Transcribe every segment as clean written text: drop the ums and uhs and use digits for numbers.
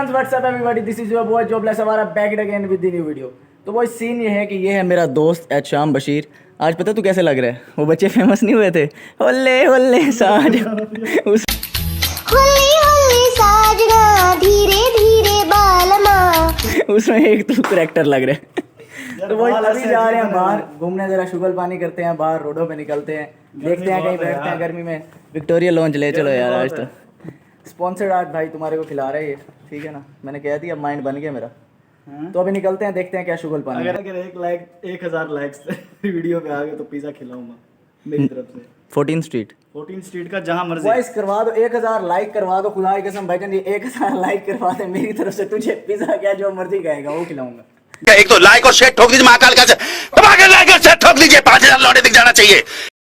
WhatsApp everybody, this is your boy jobless हमारा back again with the new video. तो वो scene ये है कि ये है मेरा दोस्त शाम बशीर। आज पता तू कैसे लग रहा है? वो बच्चे फेमस नहीं हुए थे, होले होले साज उस साजना धीरे धीरे बालमा, उसमें एक तू करैक्टर लग रहा है। तो वो अभी जा रहे हैं बाहर घूमने, जरा शुगल पानी करते हैं, बाहर रोडों पे निकलते हैं, देखते हैं कहीं बैठते हैं गर्मी में। विक्टोरिया लॉन्च ले चलो यार, आज तो स्पॉन्सर्ड आज भाई तुम्हारे को खिला रहे हैं, ठीक है ना? मैंने कह दिया, माइंड बन गया मेरा। तो अभी निकलते हैं, देखते हैं क्या शुगल पानी। अगर 1000 लाइक्स वीडियो पे आ गए तो पिज़्ज़ा खिलाऊंगा मेरी तरफ से। 14 स्ट्रीट का जहां मर्जी वॉइस करवा दो, 1000 लाइक करवा दो, खुदा की कसम भाईजान, ये 1000 लाइक करवा दे मेरी तरफ से, तुझे पिज़्ज़ा क्या जो मर्जी कहेगा वो खिलाऊंगा। एक तो लाइक और शेयर ठोक दीजिए, महाकाल का लाइक और शेयर ठोक दीजिए, 5000 लौटे दिख जाना चाहिए।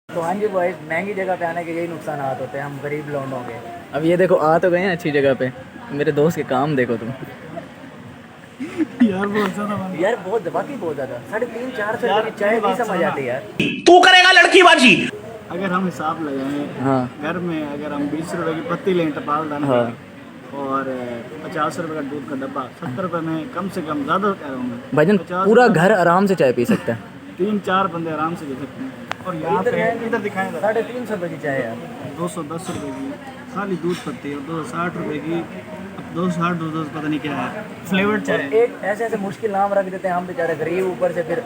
तो हाँ जी बॉयज, महंगी जगह पे आने के यही नुकसान होते हैं, हम गरीब लौंडों के। अब ये देखो आ तो गए हैं अच्छी जगह पे, मेरे दोस्त के काम देखो तुम यार बहुत ज्यादा यार, बहुत बाकी बहुत ज्यादा 350-400 रुपए की चाय नहीं समझ आती यार। तू करेगा लड़की बाजी। अगर हम हिसाब लगाएं, हाँ घर में अगर हम 20 रुपए की पत्ती लें टपाल दाना, हाँ, और 50 रुपए का दूध का डब्बा 70 रुपए में कम से कम, ज्यादा कह रहा हूँ मैं, भाईजान पूरा घर आराम से चाय पी सकता है। 3-4 बंदे आराम से दे सकते हैं। और यहाँ पे इधर दिखाएं 350 रुपए की चाय यार, 210 रुपए की खाली दूध पत्ती, और 260 रुपए की 260 पता नहीं क्या है फ्लेवर्ड चाय। एक ऐसे ऐसे मुश्किल नाम रख देते हैं हम बेचारे गरीब, ऊपर से फिर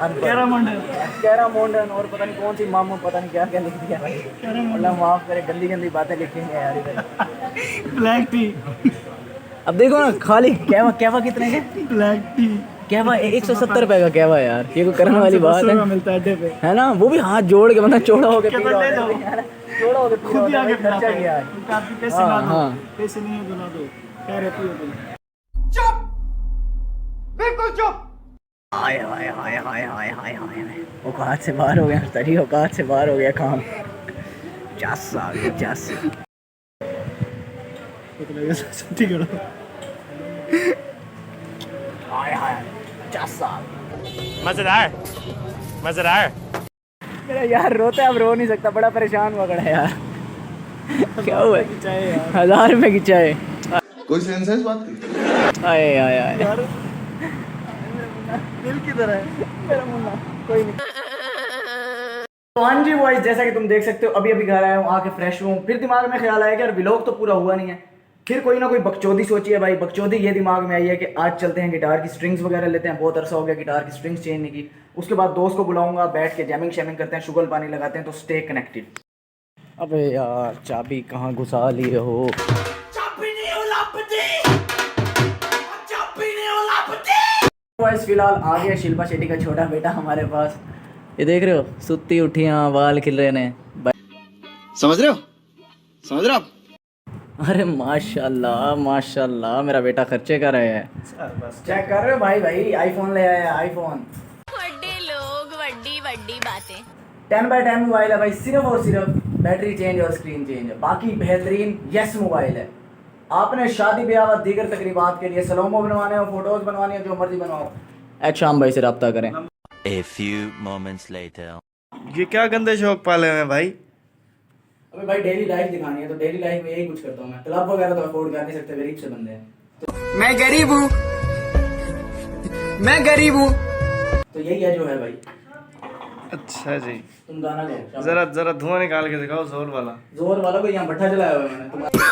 कैरामोंडन और पता नहीं कौन सी मामू, पता नहीं क्या क्या लिख दिया भाई, अल्लाह माफ करे, गंदी गंदी बातें लिखी हैं यार इधर। Black T. अब देखो ना, खाली कहवा कितने के? ब्लैक टी कहवा 170 रुपए का कहवा यार, ये कोई करने वाली बात है? मिलता है अड्डे पे, है ना? वो भी हाथ जोड़ के, मतलब चौड़ा होके पी रहा ले होता है, चौड़ा होके पी रहा होता है, खर्चा किया है। क्योंकि आपके पैसे ना दो, हाँ। पैसे नहीं है तो ना दो, कह रहे पियो तुम। हाय हाय हाय हाय हाय हाय हाय, औकात से बाहर हो गया सही, औकात से बाहर हो गया काम। 50 आ गया 50। ठीक है हाय हाय 50 आ गया। मजेदार। मेरा यार रोता है, अब रो नहीं सकता, बड़ा परेशान हुआ खड़ा है यार। क्या हुआ? 1000 रुपए की चाय, कोई सेंस है इस बात की? आए आए आए यार, दिल की तरह है मेरा मुन्ना, कोई नहीं। तो हाँ जी बॉयज, जैसा कि तुम देख सकते हो, अभी अभी घर आया हूँ, आके फ्रेश हूँ, फिर दिमाग में ख्याल आया कि यार व्लॉग तो पूरा हुआ नहीं है, फिर कोई ना कोई बकचोदी सोची है भाई। बकचोदी ये दिमाग में आई है कि आज चलते हैं गिटार की स्ट्रिंग्स वगैरह लेते हैं, बहुत अरसा हो गया गिटार की स्ट्रिंग्स चेंज नहीं की। उसके बाद दोस्त को बुलाऊंगा, बैठ के जैमिंग शैमिंग करते हैं, शुगल पानी लगाते हैं, तो स्टे कनेक्टेड। अबे यार चाबी कहाँ घुसा लिए हो? फिलहाल आ गया शिल्पा शेट्टी का छोटा बेटा हमारे पास, ये देख रहे हो, सुत्ती उठियां बाल खिल रहे ने। समझ रहे हो? अरे माशाल्लाह माशाल्लाह, मेरा बेटा खर्चे कर रहे हैं। चेक कर रहे हो भाई आईफोन ले आया, आईफोन। बड़े लोग वड्डी बातें। 10x10 मोबाइल है भाई, सिर्फ और सिर्फ बैटरी चेंज और स्क्रीन चेंज है, बाकी बेहतरीन यस मोबाइल है। आपने शादी ब्याह व दीगर तकरीबात के लिए सलोमो बनवाने हो, फोटोज बनवानी हो, जो मर्जी बनवाओ, शाम भाई से रब्ता करें। A few moments later. ये क्या गंदे शौक पाले हैं भाई? अबे भाई डेली लाइफ दिखानी है, तो डेली लाइफ में यही कुछ करता हूँ मैं। क्लब वगैरह तो अफोर्ड कर नहीं सकते, गरीब से बंदे हैं। तो मैं गरीब हूँ तो यही है जो है भाई। अच्छा जी, तुम गाना गाओ, जरा धुआं निकाल के दिखाओ, जोर वाला को। यहाँ भट्ठा जलाया हुआ है मैंने तुम्हारा।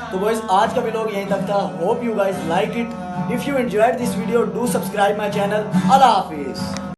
तो बॉयज आज का व्लॉग यहीं तक था, hope you guys like it. If you enjoyed this video, do subscribe my channel. Allah Hafiz.